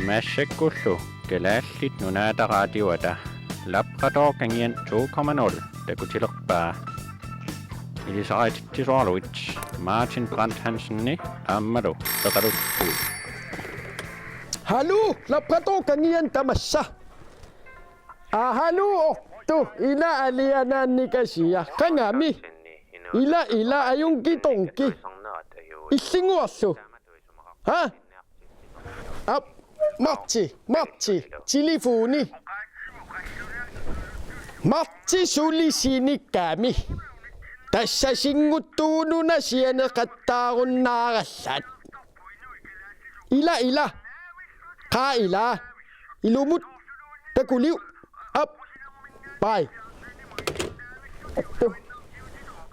Massekullu galaallit nunaataqaatiwata Labrador-Kangian 2.0 takutilerpaa ilisaqaatittisuarluit Martin Brandt Hansen-ni aammalu peqaluppu. Hallo, Labrador-Kangian tamassa. Hallo ortu ila alianaannikasiya qangami ila ayunki tonki illinguarlu ha ap Marti telefoni Marti sulisinikkami tassasinguttuununa sianeqattaarunnaarallat ila qa ila ilumut takuliu ap bye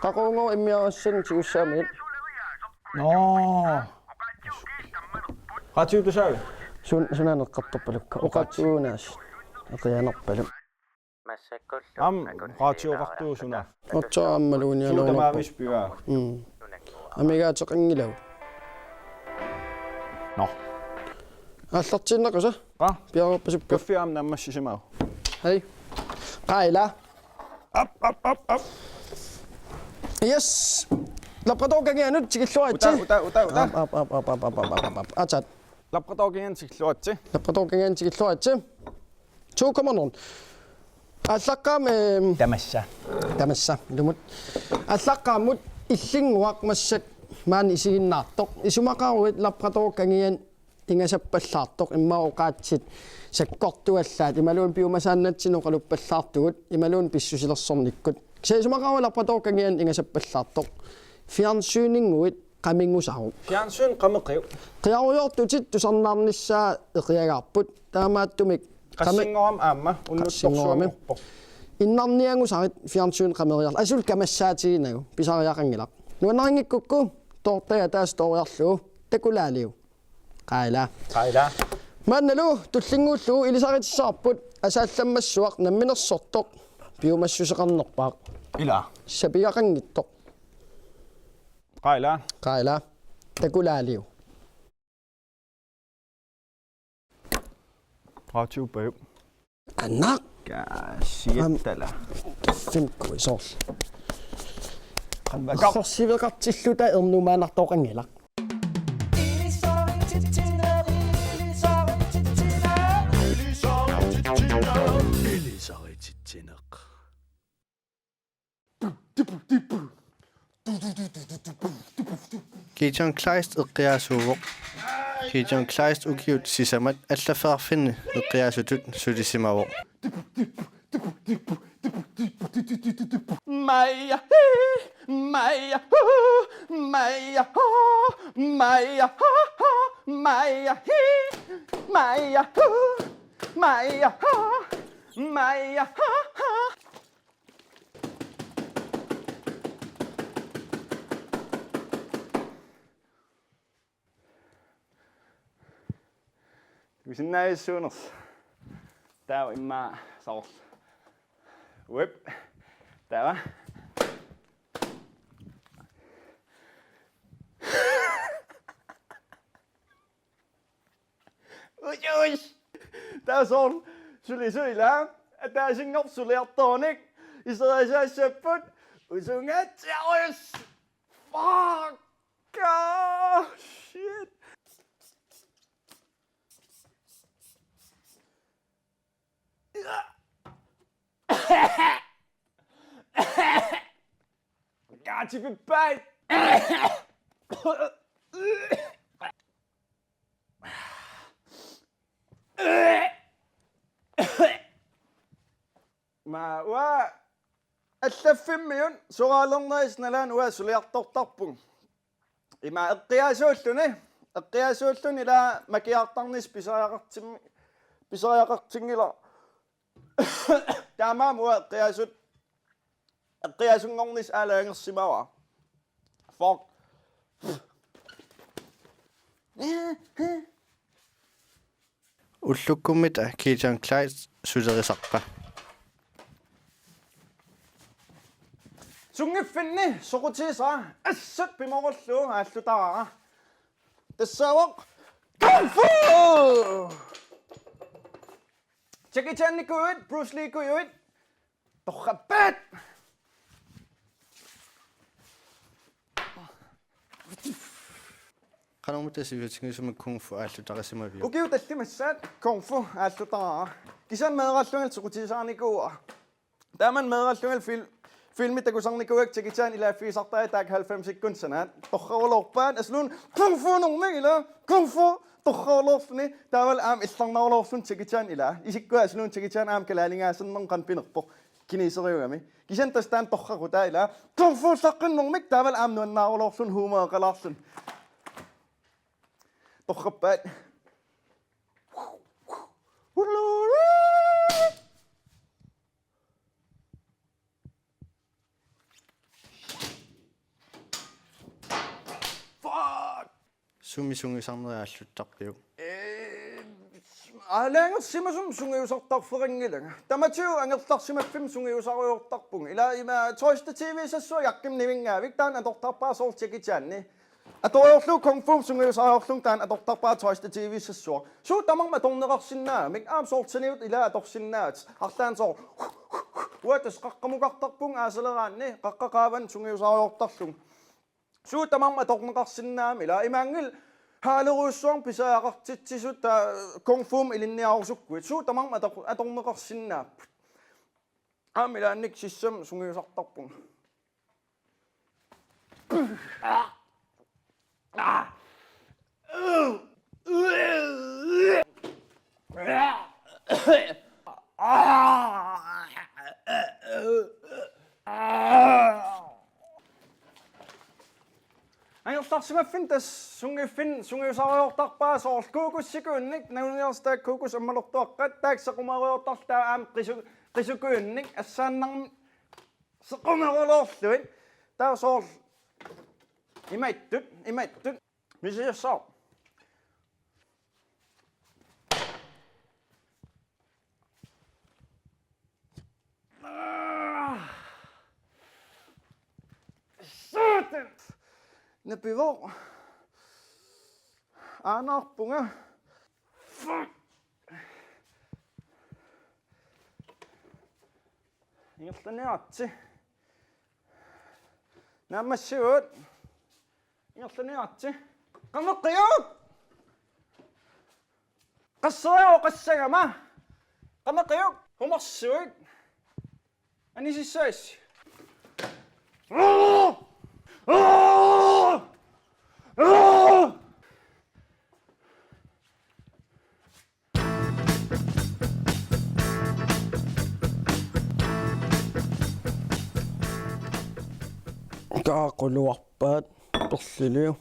qaqongo immiarassan tiussaamit qatiutusaavi sunaneqqartorpalukka uqatsuunaas aqianerpalum am qatiuqartuusuna otsaammaluunialuunappu suutamaamispigaa amigaateqangilagu no аллартиннақуса qa пиарерпасуппа kaffiaam nammassisimagu hei qaila ap yes Labrador-Kangianut tikilluatsi uta ап атат Labrador-Kangian tikilluatsi Labrador-Kangian tikilluatsi 2.0 аллаққаам тамасса лумут аллаққааммут иллингуақ массак маани исигиннаартоқ исумақаруит Labrador-Kangian ингасаппаллаартоқ иммаоқаатсит саккортуаллаат ималуун пиумасааннатсинеқалуппаллаартугут ималуун писсусилерсорниккут кисаисумақару Labrador-Kangian ингасаппаллаартоқ фиарнсуунингуит qamiнгусару фиансуун qamеqiu qiaruyortutit tusarnaarnissaa eqiagаарput taamaattumik qassingorам аама уннутторсуамиппо иннарниангусарит фиарнсуун qameriarla asul kamassaatiginnagu pisariaqangilaq nuanaringikukku toortaga taas tooriarlugu takulaaliu qaila манналу туллингууллугу илисаритиссаарпут асаалламмассуақ намминерсортоқ пиумассусеқарнерпаақ ила сапиақангиттоқ qaila takulaaliu qatiupaju аннақ каасиаттала финкуисорл qanvaka аққорсивеқартиллута ернумаанартоқангилақ Gideon Kleist eqqiaasuuvoq Gideon Kleist ukiut sisamat allafaarfinni eqqiaasutut sulisimavoq Maja Visinnaissuuners tää on imma saus web tää ui tää on syli tää singop suliartoonik iseraisaassaput usungatsiarus fuck oh, shit Got you been bite. ما وا اللفميون سوالرنايس نلان واسوليارطورطاربون إما القياسولون إلى مكيارطرنيس بيساياقرتملا تمام القياسونغورنيس آلاغرسيماوا فوق ullukkummita Gideon Kleist sulerisarpa сунгиффинни сокутисаа ассат пиморуллуу ааллутараа тассаавоқ кунг фу Jackie Chan nikuit, Bruce Lee kuit. Torqappat. Qanarmutasiviutigisuma kung fu aallutaqasimaviu. Ukiu tallimassaat kung fu aallutaraa. Kisan meeqallugal suqutisaarnikuua. Taaman meeqallugal filmi takusarnikuak Jackie Chan ilaaffiisartaa taak 90 sanaat. Torqarulorpaat aslun kung fu normila kung fu torqarulorfni taaval aam illarnarulorsun Jackie Chan ila. Isikkua aslun Jackie Chan aam kalaalingaasannern qanpinerpoq kiniseriugami. Kisan tastaan torqarutaa ila kung fu saqqinnormik taaval aam nuannarulorsun huumeeqalarsun. Torqappaat. Sumisungisarneriaalluttарпиу. Алаангерсимасум сунгиусартарферингилага. Таматиу ангерларсимаффим сунгиусаруйортарпунг. Ила има Toysta TV сассуа якким нивингаавик таан аторторпаа соор Jackie Chan-ни. Аториорлу Kung Fu сунгиусаруйорлун таан аторторпаа Toysta TV сассуа. Суу тамарма торнеқарсинаа мик аам соортсаниут ила аторсиннаат. Арлаан соор уатас қаққамуқартарпунг аасалераанни қаққақааван сунгиусаруйортарлун. Суу тамарма торнеқарсинаами ила имаангил хаалеруссуарн писаақартитсисут Kung Fu илинниарусуккуит суу тамарма аторнеқарсинааппут. Аамилаанник сиссам сунгиусартарпун. Ангерларсимаффин тас сунгиусаруйортарпаа соорл кукуссикуунник науниерстаак кукус аммалортуаққат тааксақумаруйортарлаа аам qisukkuunnik assaannarmi sequmерулоорлуит таа соорл имайттут мисиассаа сутэн напиво aanarpunga ingерлaniarti nammassuut ingерлaniarti qameqqiuut qasseriu qassagama qameqqiuut humarsuut anisissaas Kaaquluarpaat torliliu.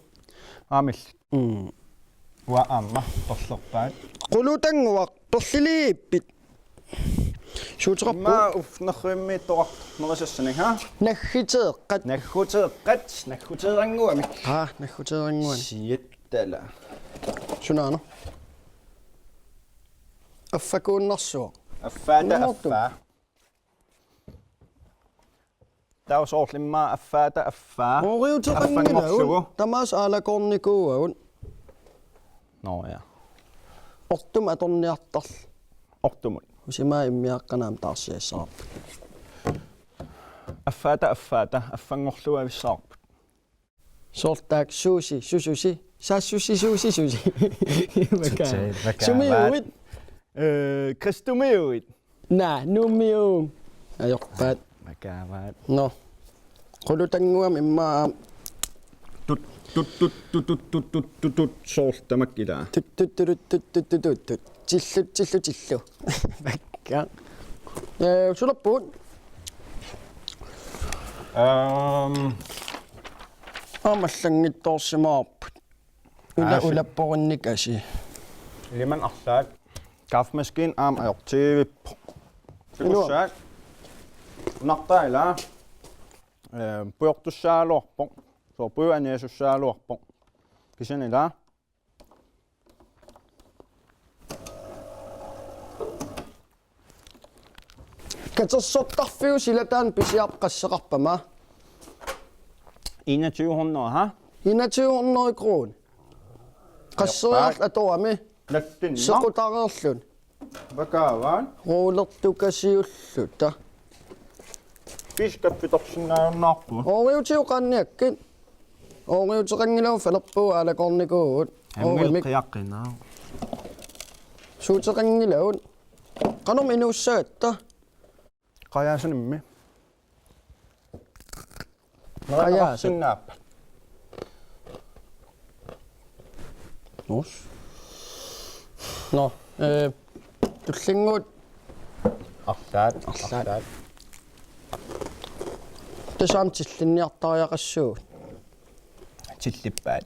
Aamil. Wa amma torlerpaat. Qulutanguaq torliliippit. Suuterappu. Ma ufnerrimmi toq nerisassani ha. Naggiteeqqat. Nagguteranguami. Nagguteeranguani. Siyattala. Sunaana. Affakuunnarsuaq. Affaata. Taus orlimma affaata affaa. Oriuteqangilaun. Tamas aalakornikuuagun. No ja. Ortum atorniartarl. Ortumut. Usimaa immiaqqanaam taarsiassaarp. Affaata affangorluavissaarput. Sortaak suusi. Saassusi. Sumiuit. Kristumiuit. Nummiuum. Ajorpaat. Makavaat. No. Qulutanguam immaa tut soortamakilaa. Tut. Tillu. Vakka. Sulappuut. Aamallangittoorsimaarput. Ulapporinnik asi. Liman arlaat. Kaffemaskiin aam ajortiivippo. Sikussaat. Nartailaa. Puyortussaaluarpoq. So puuaniasussaaluarpoq. Kisanilaa. Katersortarfiu silataan pisiaqqasseqarpama. 2100 ha? 2100 kroon. Qasseriarl atoami. Lattinna. Sequtareerlun. Vakavaan. Ruulertukasiulluta. Piskappitorsinnaarnaarpu. Ooriutiuqaanniakkin. Ooriuteqangilau falerpuu alakornikuut. Qiaqqinaa. Suuteqangilaun. Qanum inuussaatta. Qajaasanimmi. Qajaasat. Nus. No, tullinguut Arlaat. tasaam tillinniartariaqassuut. Tillippaat.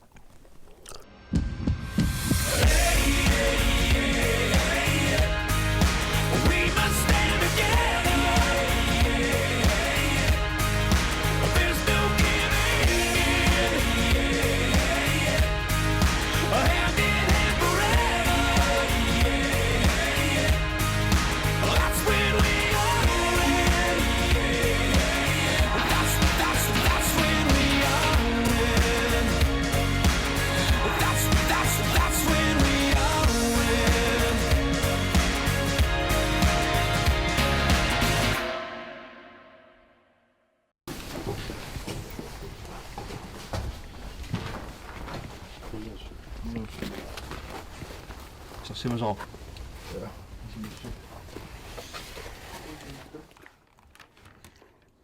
Simon.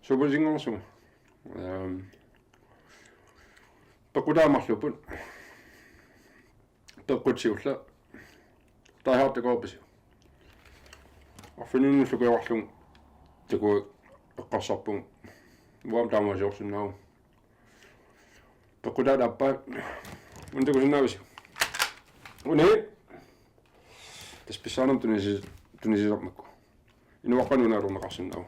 Subusinngorsugu pequlaamarluput peqqutsiulla taihaartakoorpisi orfinunullukuiorlung tuku eqqarsarpung uam taamasiorsunnaagu pequlaalaappaat untukusinnaavisi uni taspissaarum tunisisormakku inuaqqanuunaalorneqarsinnaagu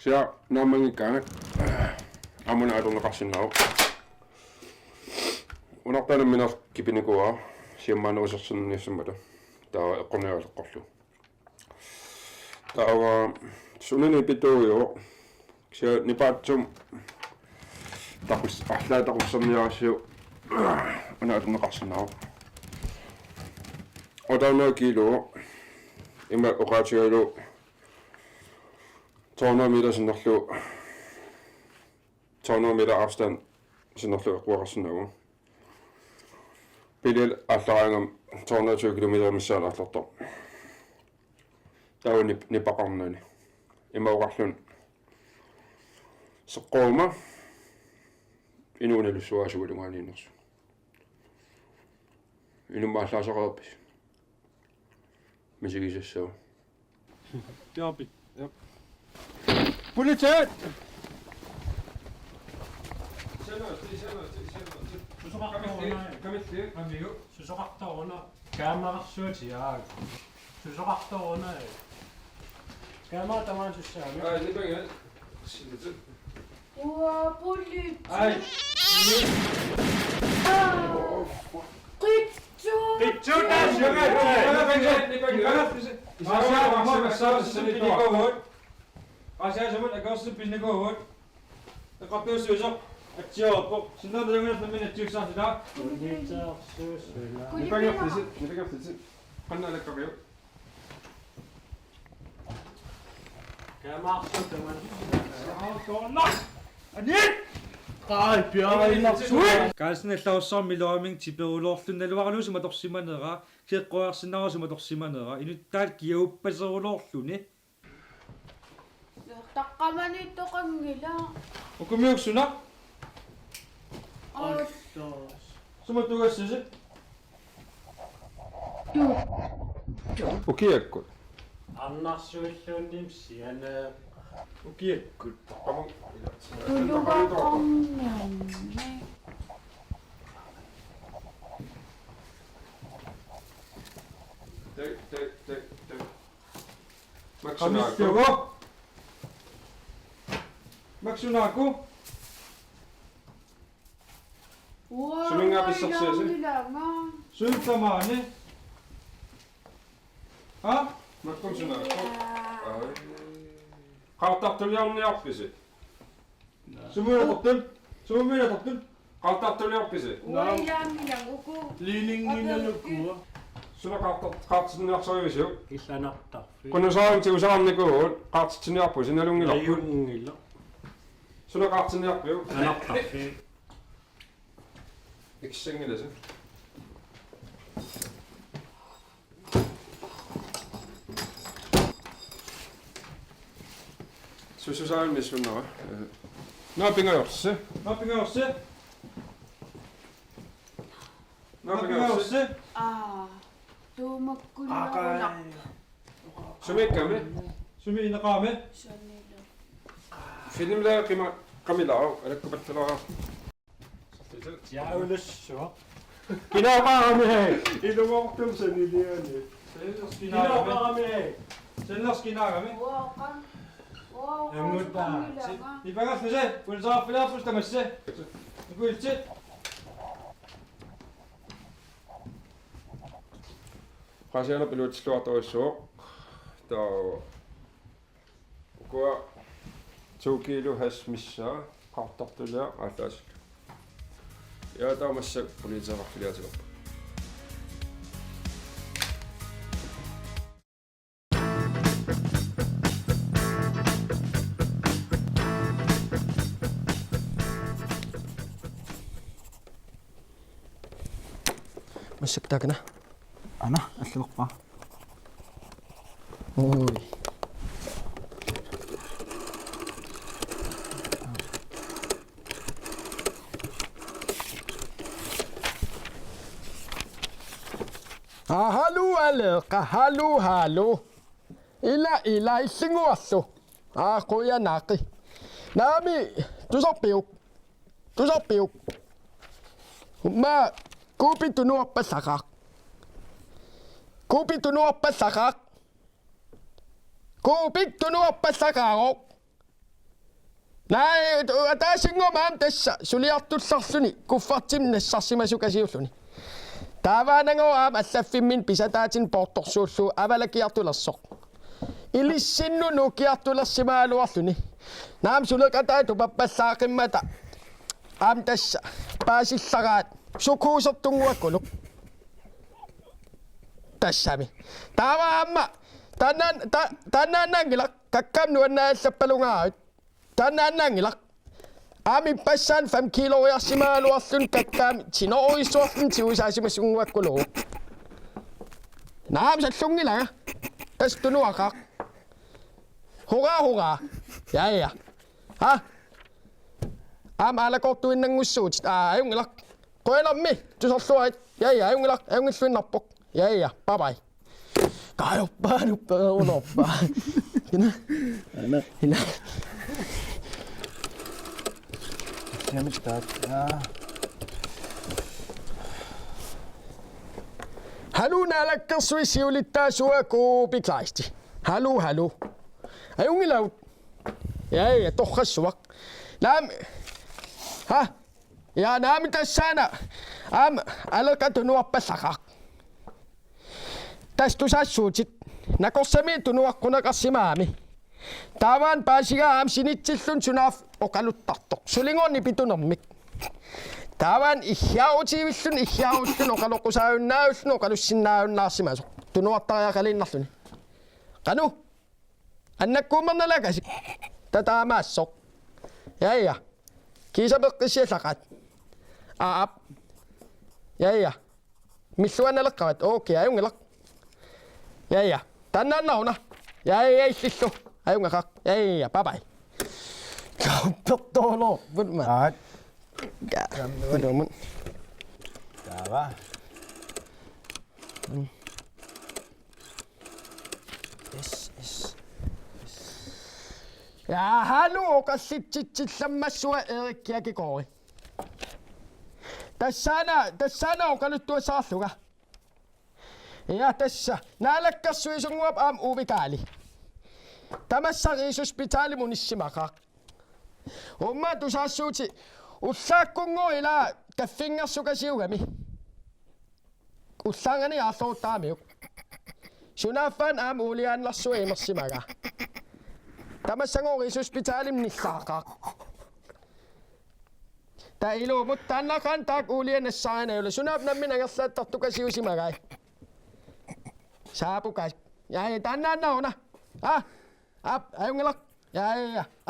sia naamangikkaangat amuna alorneqarsinnaagu unartaanam minar kipinikuaa siammaaneriserserniassamata taa eqqorniaaleqqorlu taava sunani pituuyo sia nipaatsum taqus arlaataqusserniarassiu una alorneqarsinnaagu otaunaa kiilo ima oqaatigalu 200 meter sinnerlu 200 meter afstand sinnerlu eqquaqarsinnagu pilil allaraangam 220 kilometer missaal allartor tauni nipaqarnani ima oqarlun seqqoruma inuunalussuaasugulingaaniinnersu inumaallaasaqaapis misigisassagu Jobbigt. Ja. Politi! Susoqartoruna kaamaqarsuutiaa. Susoqartoruna. Kaamara tamaan sussaami. Uaa, politi! Ai. Qitsu! Asiasemut agosto pisnikohut. Taqappiussuusoq atsiorpo. Sinnerlungunarnammin atsiussartila. nipaqartisit qannaalakkaqiu Kaamaqarsuutaman. Aortorna. Anit! Kaasnallaussarmi loaming tiperuloorlunnaluarluusuma torsimanera kieqqoarsinnaarusuma torsimanera inuttaat kiauppaserulorluni Taqqamani toqangila. ukumiuksuna Allos. sumatugassisi ukiakkut annarsuilluunnim siana ukiakkut Tulugaqorniarni. qamissiugo maksunaaku Uaa, Sumingapissersiasi. suuttamaani ha makkunsunaakku qartartuliarniarpisi sumunatortul qartartuliarpisi Uailaangilang uku. liininginalukua Suna qaartitiniarsorivisiu. Илланартарфи. Qunusaaramti usaarnikuun qaartitiniarpu sinalungilarpu. Ajungilla. Suna qaartiniarpiu. Anartarfi. Ikssingilasi. Sususaarmissunara. Naapingajorsi. Nappingausse. Naapingajorsi. 아. tuumakkulla Sumikkami. Sumi inaqaame. sanila Filmla qamilaa alakkubattalaa. Jaulussua. Kinaqaami. Ilumortum saniliani. Kinaqaame. Sellerskinaagami. uaqan Emmutta. Ipangasluse, ulsaaffilaapustamasse. Ikuiltsit. Qasiana piluutisluartorissuo. Taa Kua 2 kilo has missaa qartartulia aafaas. Ja taamassa poliitisaqarfiliatilorpa. مسكتك أنا أنا أسلقها. أوي هالو ألقى هالو إلا إسنغو أسو قويا ناقي نامي تزوبيو ما كوبي تنو بساقاق كوبي تنو بساقاق كوبي تنو بساقاق 나의 다신거 마음 됐어. 술리학도 썼으니 구파찜 냈었으면서 가시오소니. 다바능어 아마사피민 비사다진 보톡소소 아발라키아토라소. 일리신노 노키아토라시마로 왔으니. 남술을 도바빠사kim마다. 암됐어. 바시사가 쇼코섭동 왔고로. 다시미. 다와 엄마. 단난난기라 각감 누웠나 sapalunga. Tananangilak. Amin pasan 5 kilo yasima luasun kakam chino oisosun chiusasima sungwakulo. Naam sa sungila. Tas tunuaka. Hoga. Ya. Ha? Am alakok tuin ng usut. Ayong ilak. Koelam mi. Tusasuay. Ya. Ayong ilak. Ayong isuin napok. Ya. Bye-bye. Kayo pa. Uno pa. Hina. 재밌다. Hallo nalakkersui siulittaa kuupiklaasti. Hallo. Ayungilaut. Ja, tohkassuak. Ha? Ja, naami tassana. Alaka tunuappasakak. Tästä sassuutsit. Nakossami tunuakkunakassimaami. Tavan pasiga sinitsillun sunaaf okaluttartoq. Sulingonni pitunommik. Tavan ihjautsivillun okalokkusaayunnaaullun okalussinnaayunnaarsimasoq. Tunuattariaqalinnarluni. Qanu. Annakkuumernalakasik. Tataamaassoq. Ja. Kiisapeqqissiallaqat. Aap. Ja. Milluannaleqqavat. Okei, ajungilaq. Ja. Tannaannaruna. Ja, illissu. Ajungaqaq. Ja, bye-bye. Kauppertoolo. Vudman. 아, Vudman. 나와. Ja, hallo, kassitsitsillammassua erikkiakikori. Tassana okaluttuasaarluga. Ja, tässä. Naalakkarsuisunguap uvikaali. Tamassariisuspitaali munissimaqaq. Umma tusaassuuti ullaakkungu ila kaffingersukasiugami. Ullaangani aarluuttaamiuk. Sunaafaan uliaanlarsu imersimaga. Tamassangoriisuspitaalim nillaaqaq. Ta ilumut taannaqan taak ulianassaarinayula sunaaf nammin angerlaattartukasiusimagai. Sapukas. Ja tänään nauna. Up, ayungelak. Ja,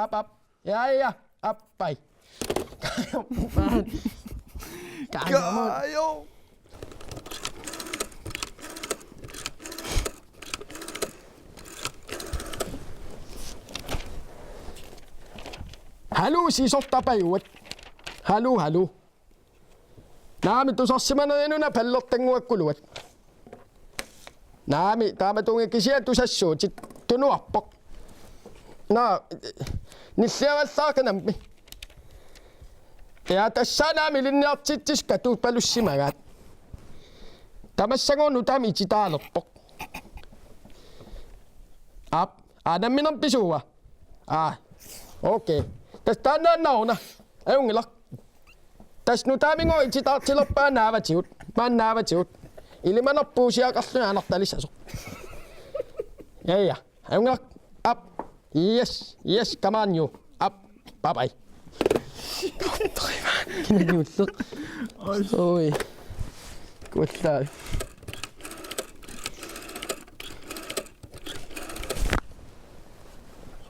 up. Ja, up, pai. Kajo! Halu siis ottapajuut. Halu. Naami tusassimana enuna pellottengu kuluet. Naami taama tunge kisiä tusassuut sit tunuappok. No, nissiä saakanampi. Ja tässä naami linjat sittis katupelussimagat. Tämässä on utamici taaloppok. Adam on pisua. Okei. Tästä on nauna. Eungilla. Tässä nyt äämin on itse taat sillä päänäävät siut. Ilman oppuusia kasvoja annattelissa su. Ja. Eungilla. Up. Yes, come on you. Up. Bye bye. Kina juttu. Oi. Kuittaa.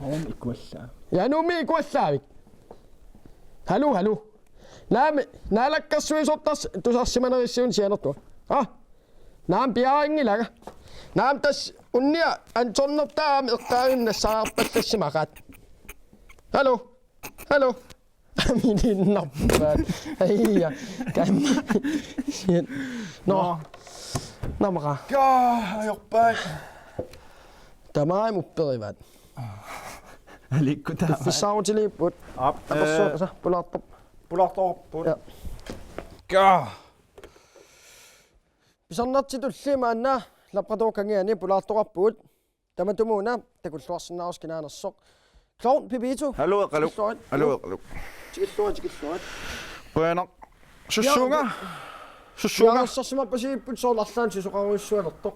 Home ikuassa. Ja numi kuessaavik. Halu. Nää läkkäs ottas tusassimana on sienottua. Nää piaa engiläkä. Nää täs unnia an sonnottaa ottaa ynnessä appettessi makat. Halu. Minin nappaat. Heija. Kämmä. No. Namaka. Ajopäin. Tämä ei muppelivat. Liikku tää. Fissaunsi liipput. Tässä pulattop. Pulahtooppuun. Ja. Pisannatsi tullimaan nää. Labratokangiani pulattoppuut. Tämä tumuuna. Te kun suosina oskin aina sok. Clown pipitu. Hallo. Tikittua. Bueno. Sussunga. Ja sasma pasi putso lassan si soqaruissualortoq.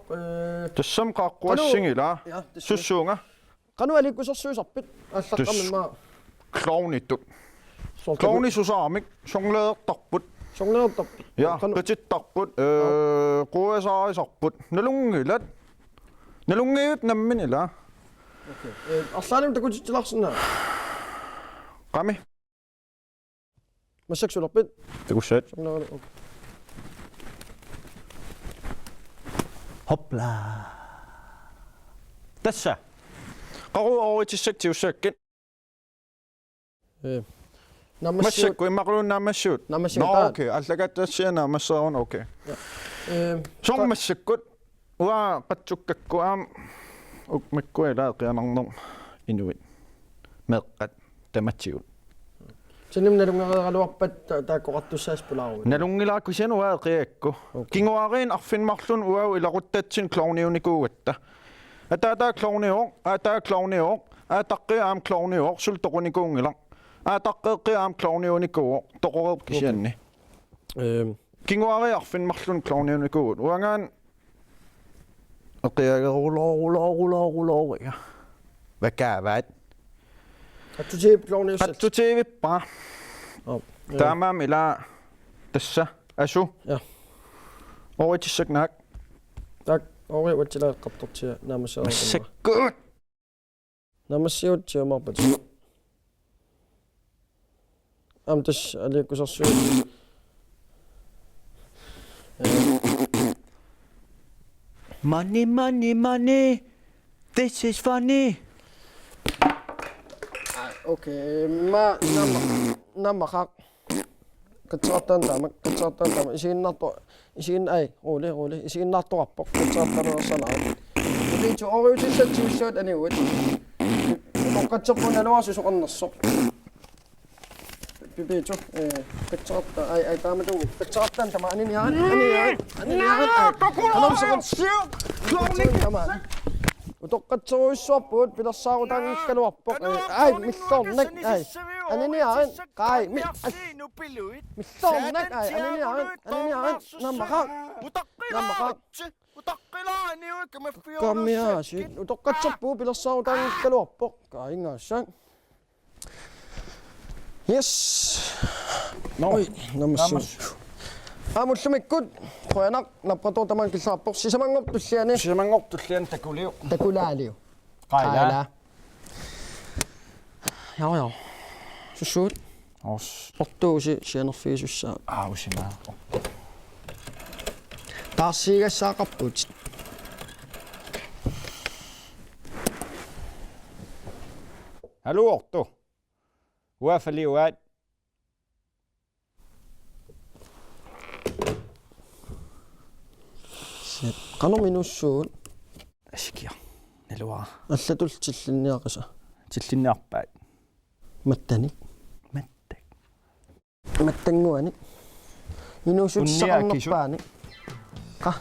Tassam qaaqquassingila. Sussunga. Qanu aliku sassuusappit. Allaqqamma. Clownittu. Clowni susaamik songleertarput. Songleertarput. Ja qitittarput quusaisarput. Nalungilat. Nalungiut namminila. Okei. Arsanim takutittilarsinna. Qami. Massaksularpit. Takussat. Songleertarput. Hoppla. Tässä. Qaru oritissaktiussakkin. Massakku imaqulun namassut. No okei. Allagattassiana massaron okei. Som massakkut. Wa qatsukakku am ukmakkuila qianarnor inuit. Meqqat tamatsiut. Sinimna lungaluarpat taaqoqartussaas pulaaru. Nalungilaakusianu aaqiakku. Kinguariin arfinmarlun uau ilaquttatsin clowniunikuugatta. Ataa clownior. Ataqqi am clownior sul toqunikuungila. Ataqqi am clowniunikuur toqorup kisianni. Kinguari arfinmarlun clowniunikuut. Uangaan aqiageruloruloruloruloruga. Vakavaat. Attutiivippa. Taamaam ila tassa asu. Ja. Oritissaknaak. Tak ori watsila qaptortia naamassa. Massakkuut. Namassiut marpat. Amtas alikusarsu. Money. This is funny. Okei, nämä katsotaan tämä. Isin ei, oli. Isin natto appo. Katsotaan sanaa. Eli jo oriitissa t-shirt anyway. Katsotaan ne luosus onnossa. Pipicho, katsotaan. Ai tämä tuu. Katsotaan tämä. Ani ihan. Tämä. Tokkatsoissuappuut pitäis saada nikkeluappo. Ai, missä on nek? Ai. Anini ain. Kai. Missä on nek? Ai, anini ain. Nammakaan. Kammia, sit. Tokkatsoppuu pitäis saada nikkeluappo. Kai ngassa. Yes. Oi, nammassu. Amullumikkut qoyanaq nappatuutaman kissaappoq sisamangortussiani Sisamangortullian takuliu. takulaaliu. Qaila. Ja. Sussuut Os. portuusi sianerfiisussaa. Ausimaa. Taassiigassaaqarput. Haluortu. Uafaliuat. Qanorminussuut Askia. Nalua. аллатултиллинниақаса Tillinnerpaat. маттани Mattak. маттангуани инуусутсақарнерпаани қа